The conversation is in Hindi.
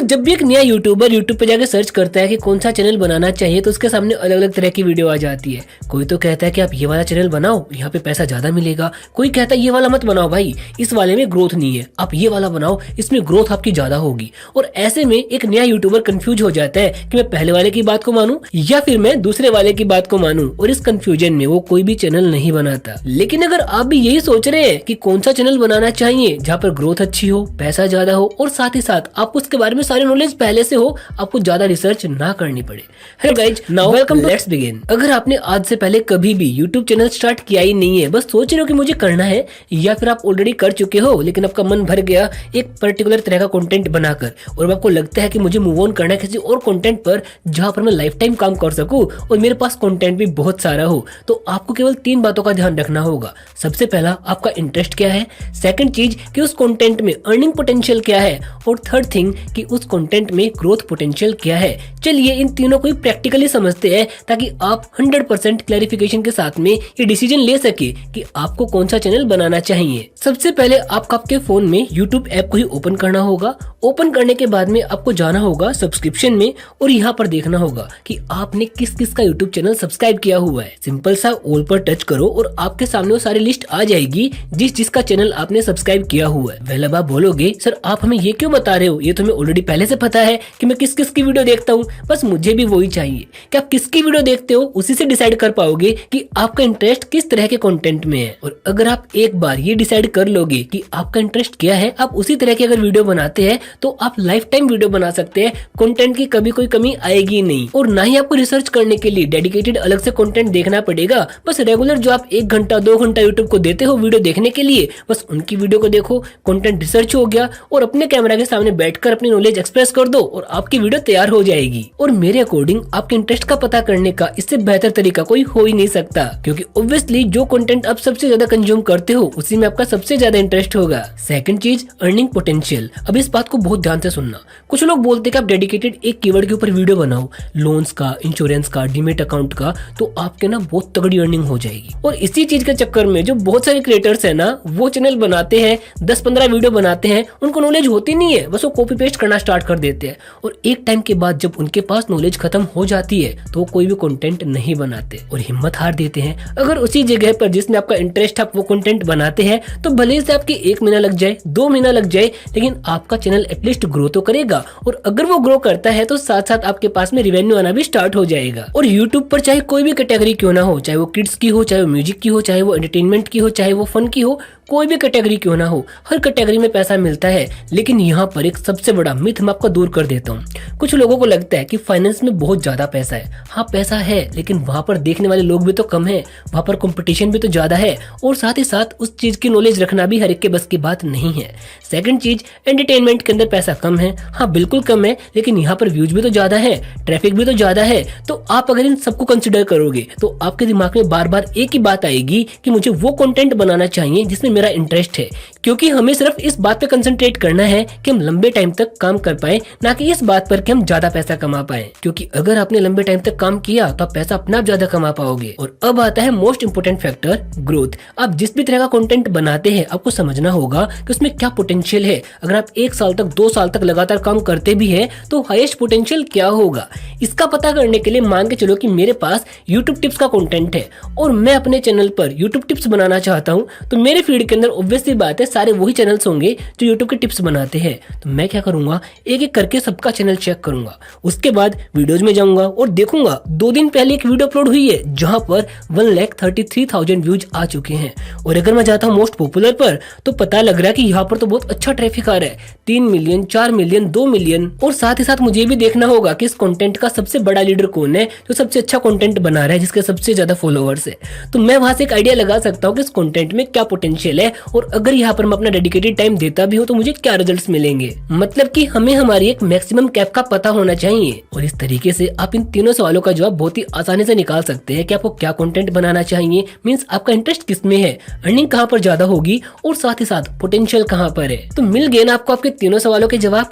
जब भी एक नया यूट्यूबर यूट्यूब पे जाके सर्च करता है कि कौन सा चैनल बनाना चाहिए तो उसके सामने अलग अलग तरह की वीडियो आ जाती है। कोई तो कहता है कि आप ये वाला चैनल बनाओ, यहाँ पे पैसा ज्यादा मिलेगा। कोई कहता है ये वाला मत बनाओ भाई, इस वाले में ग्रोथ नहीं है, आप ये वाला बनाओ, इसमें ग्रोथ आपकी ज्यादा होगी। और ऐसे में एक नया यूट्यूबर कंफ्यूज हो जाता है कि मैं पहले वाले की बात को मानूं या फिर मैं दूसरे वाले की बात को मानूं, और इस कंफ्यूजन में वो कोई भी चैनल नहीं बनाता। लेकिन अगर आप भी यही सोच रहे हैं कि कौन सा चैनल बनाना चाहिए जहाँ पर ग्रोथ अच्छी हो, पैसा ज्यादा हो और साथ ही साथ आपको उसके बारे में सारी नॉलेज पहले से हो, आपको ज्यादा रिसर्च ना करनी पड़े। Hello guys, now welcome to let's begin. अगर आपने आज से पहले कभी भी यूट्यूब चैनल स्टार्ट किया ही नहीं है, बस सोच रहे हो कि मुझे करना है, या फिर आप ऑलरेडी कर चुके हो लेकिन आपका मन भर गया एक पर्टिकुलर तरह का कंटेंट बनाकर, और आपको लगता है कि मुझे मूव ऑन करना है किसी और कंटेंट पर जहां पर मैं लाइफ टाइम काम कर सकूं और मेरे पास कंटेंट भी बहुत सारा हो, तो आपको केवल 3 बातों का ध्यान रखना होगा। सबसे पहला, आपका इंटरेस्ट क्या है। सेकंड चीज कि उस कंटेंट में अर्निंग पोटेंशियल क्या है, और थर्ड थिंग कि उस कंटेंट में ग्रोथ पोटेंशियल क्या है। चलिए इन तीनों को प्रैक्टिकली समझते हैं ताकि आप 100% क्लैरिफिकेशन के साथ में ये डिसीजन ले सके कि आपको कौन सा चैनल बनाना चाहिए। सबसे पहले आपको आपके फोन में यूट्यूब ऐप को ही ओपन करना होगा। ओपन करने के बाद में आपको जाना होगा सब्सक्रिप्शन में, और यहाँ पर देखना होगा कि आपने किस किस का यूट्यूब चैनल सब्सक्राइब किया हुआ है। सिंपल सा ऑल पर टच करो और आपके सामने वो सारी लिस्ट आ जाएगी जिसका चैनल आपने सब्सक्राइब किया हुआ है। वेल, अब आप बोलोगे सर आप हमें ये क्यों बता रहे हो, ये तो हमें ऑलरेडी पहले से पता है कि मैं किस किस की वीडियो देखता हूँ, बस मुझे भी वही चाहिए। कि आप किसकी वीडियो देखते हो उसी से डिसाइड कर पाओगे कि आपका इंटरेस्ट किस तरह के कंटेंट में है। और अगर आप एक बार ये डिसाइड कर लोगे कि आपका इंटरेस्ट क्या है, आप उसी तरह की अगर वीडियो बनाते हैं तो आप लाइफ टाइम वीडियो बना सकते हैं। कंटेंट की कभी कोई कमी आएगी नहीं, और ना ही आपको रिसर्च करने के लिए डेडिकेटेड अलग से कंटेंट देखना पड़ेगा। बस रेगुलर जो आप 1 घंटा 2 घंटा यूट्यूब को देते हो वीडियो देखने के लिए, बस उनकी वीडियो को देखो, कंटेंट रिसर्च हो गया, और अपने कैमरा के सामने बैठकर अपनी नॉलेज एक्सप्रेस कर दो और आपकी वीडियो तैयार हो जाएगी। और मेरे अकॉर्डिंग आपके इंटरेस्ट का पता करने का इससे बेहतर तरीका कोई हो ही नहीं सकता, क्योंकि ऑब्वियसली जो कंटेंट आप सबसे ज्यादा कंज्यूम करते हो उसी में आपका सबसे ज्यादा इंटरेस्ट होगा। सेकंड चीज, अर्निंग पोटेंशियल। अब इस बात को बहुत ध्यान से सुनना। कुछ लोग बोलते हैं कि आप डेडिकेटेड एक कीवर्ड के ऊपर वीडियो बनाओ, लोन्स का, इंश्योरेंस का, डीमेट अकाउंट का, तो आपके ना बहुत तगड़ी अर्निंग हो जाएगी। और इसी चीज के चक्कर में जो बहुत सारे क्रिएटर्स है ना, वो चैनल बनाते हैं, 10-15 वीडियो बनाते हैं, उनको नॉलेज होती नहीं है, बस वो कॉपी पेस्ट करना स्टार्ट कर देते हैं, और एक टाइम के बाद जब उनके पास नॉलेज खत्म हो जाती है तो वो कोई भी कंटेंट नहीं बनाते और हिम्मत हार देते हैं। अगर उसी जगह पर जिसमें आपका इंटरेस्ट आप वो कंटेंट बनाते हैं तो भले से आपके 1 महीना लग जाए, 2 महीना लग जाए, लेकिन आपका चैनल एटलीस्ट ग्रो तो करेगा। और अगर वो ग्रो करता है तो साथ साथ आपके पास में रिवेन्यू आना भी स्टार्ट हो जाएगा। और यूट्यूब पर चाहे कोई भी कैटेगरी क्यों ना हो, चाहे वो किड्स की हो, चाहे वो म्यूजिक की हो, चाहे वो एंटरटेनमेंट की हो, चाहे वो फन की हो, कोई भी कैटेगरी क्यों ना हो, हर कैटेगरी में पैसा मिलता है। लेकिन यहाँ पर एक सबसे बड़ा मिथ मैं आपको दूर कर देता हूँ। कुछ लोगों को लगता है कि फाइनेंस में बहुत ज्यादा पैसा है। हाँ पैसा है, लेकिन वहाँ पर देखने वाले लोग भी तो कम है, वहाँ पर कंपटीशन भी तो ज्यादा है, और साथ ही साथ उस चीज की नॉलेज रखना भी हर एक के बस की बात नहीं है। सेकंड चीज, एंटरटेनमेंट के अंदर पैसा कम है। हाँ बिल्कुल कम है, लेकिन यहाँ पर व्यूज भी तो ज्यादा है, ट्रैफिक भी तो ज्यादा है। तो आप अगर इन सबको कंसिडर करोगे तो आपके दिमाग में बार बार एक ही बात आएगी कि मुझे वो कंटेंट बनाना चाहिए जिसमें मेरा इंटरेस्ट है, क्योंकि हमें सिर्फ इस बात पे कंसंट्रेट करना है कि हम लंबे टाइम तक काम कर पाए, ना कि इस बात पर कि हम ज्यादा पैसा कमा पाए। क्योंकि अगर आपने लंबे टाइम तक काम किया तो आप पैसा अपना ज्यादा कमा पाओगे। और अब आता है मोस्ट इंपोर्टेंट फैक्टर, ग्रोथ। आप जिस भी तरह का कंटेंट बनाते हैं आपको समझना होगा कि उसमें क्या पोटेंशियल है। अगर आप 1 साल तक 2 साल तक लगातार काम करते भी है तो हाईएस्ट पोटेंशियल क्या होगा, इसका पता करने के लिए मान के चलो कि मेरे पास यूट्यूब टिप्स का कंटेंट है और मैं अपने चैनल पर यूट्यूब टिप्स बनाना चाहता हूँ, तो मेरे फीड के अंदर ऑब्वियसली बात है सारे वही चैनल्स होंगे जो यूट्यूब के टिप्स बनाते हैं। तो मैं क्या करूंगा, एक एक करके सबका चैनल चेक करूंगा। उसके बाद वीडियोज में जाऊंगा और देखूंगा 2 दिन पहले एक वीडियो अपलोड हुई है जहां पर 1,33,000 व्यूज आ चुके हैं, और अगर मैं जाता हूँ मोस्ट पॉपुलर पर तो पता लग रहा है कि यहाँ पर तो बहुत अच्छा ट्रैफिक आ रहा है, 3 मिलियन, 4 मिलियन, 2 मिलियन। और साथ ही साथ मुझे भी देखना होगा कि इस कंटेंट का सबसे बड़ा लीडर कौन है, जो सबसे अच्छा कंटेंट बना रहा है, जिसके सबसे ज्यादा फॉलोअर्स है। तो मैं वहां से एक आइडिया लगा सकता हूँ कि इस कंटेंट में क्या पोटेंशियल है, और अगर यहाँ पर मैं अपना डेडिकेटेड टाइम देता भी हूँ तो मुझे क्या रिजल्ट्स मिलेंगे। मतलब कि हमें हमारी एक मैक्सिमम कैप का पता होना चाहिए। और इस तरीके से आप इन तीनों सवालों का जवाब बहुत ही आसानी से निकाल सकते हैं कि आपको क्या कंटेंट बनाना चाहिए, मींस आपका इंटरेस्ट किस में है, अर्निंग कहाँ पर ज्यादा होगी, और साथ ही साथ पोटेंशियल कहाँ पर है। तो मिल गए ना आपको आपके तीनों सवालों के जवाब।